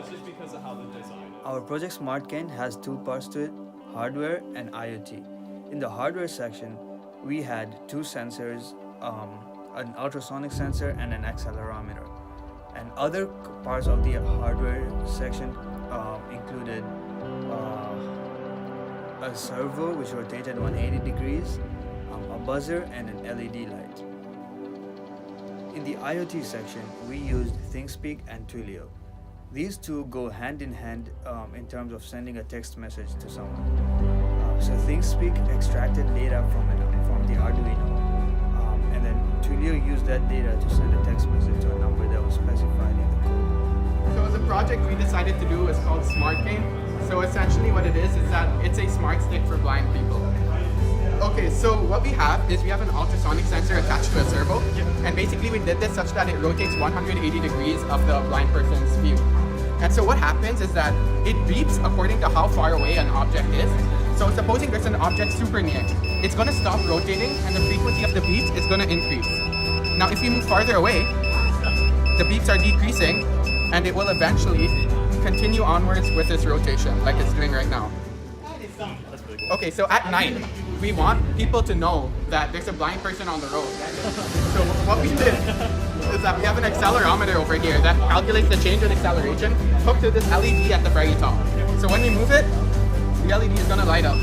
that's just because of how the design is. Our project SmartCane has two parts to it, hardware and IoT. In the hardware section, we had two sensors, an ultrasonic sensor and an accelerometer. And other parts of the hardware section included a servo which rotated 180 degrees, a buzzer, and an LED light. In the IoT section, we used ThinkSpeak and Twilio. These two go hand in hand in terms of sending a text message to someone. So ThinkSpeak extracted data from the Arduino, and then Twilio used that data to send a text message to a number that was specified in the code. So the project we decided to do is called SmartCane. So essentially what it is that it's a smart stick for blind people. Okay, so what we have is we have an ultrasonic sensor attached to a servo, and basically we did this such that it rotates 180 degrees of the blind person's view. And so what happens is that it beeps according to how far away an object is. So supposing there's an object super near, it's going to stop rotating and the frequency of the beeps is going to increase. Now if we move farther away, the beeps are decreasing and it will eventually continue onwards with this rotation like it's doing right now. Okay, so at night, we want people to know that there's a blind person on the road. So what we did is that we have an accelerometer over here that calculates the change in acceleration hooked to this LED at the very top. So when we move it, the LED is going to light up.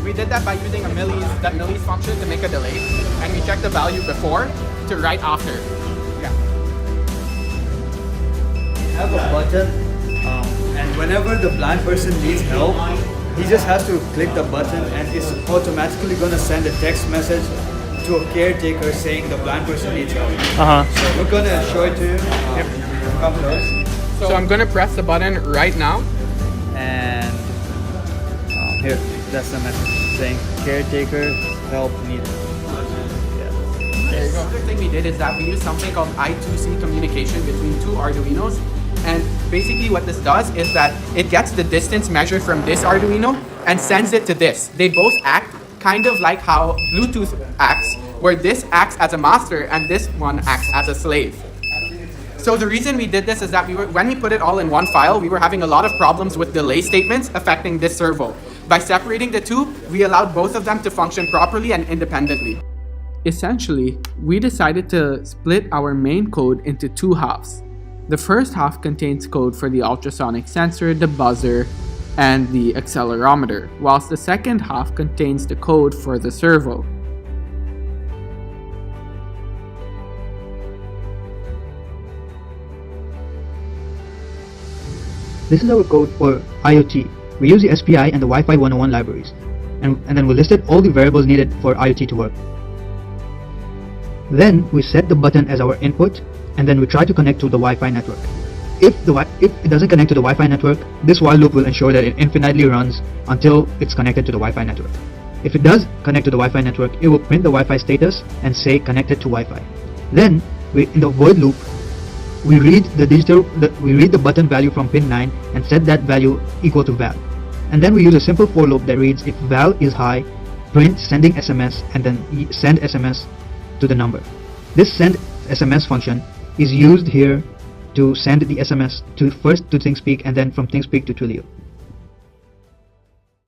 We did that by using that millis function to make a delay, and we checked the value before to right after. Yeah. We have a button, and whenever the blind person needs help, he just has to click the button and it's automatically going to send a text message to a caretaker saying the blind person needs help. So we're going to show it to you. Come close. So I'm going to press the button right now. And here, that's the message saying caretaker help needed. There you go. The other thing we did is that we used something called I2C communication between two Arduinos. And basically what this does is that it gets the distance measured from this Arduino and sends it to this. They both act kind of like how Bluetooth acts, where this acts as a master and this one acts as a slave. So the reason we did this is that when we put it all in one file, we were having a lot of problems with delay statements affecting this servo. By separating the two, we allowed both of them to function properly and independently. Essentially, we decided to split our main code into two halves. The first half contains code for the ultrasonic sensor, the buzzer, and the accelerometer, whilst the second half contains the code for the servo. This is our code for IoT. We use the SPI and the Wi-Fi 101 libraries, and then we listed all the variables needed for IoT to work. Then we set the button as our input, and then we try to connect to the Wi-Fi network. If it doesn't connect to the Wi-Fi network, this while loop will ensure that it infinitely runs until it's connected to the Wi-Fi network. If it does connect to the Wi-Fi network, it will print the Wi-Fi status and say connected to Wi-Fi. Then in the void loop, we read the button value from pin 9 and set that value equal to val. And then we use a simple for loop that reads if val is high, print sending SMS and then send SMS to the number. This send SMS function is used here to send the SMS first to ThinkSpeak and then from ThinkSpeak to Twilio.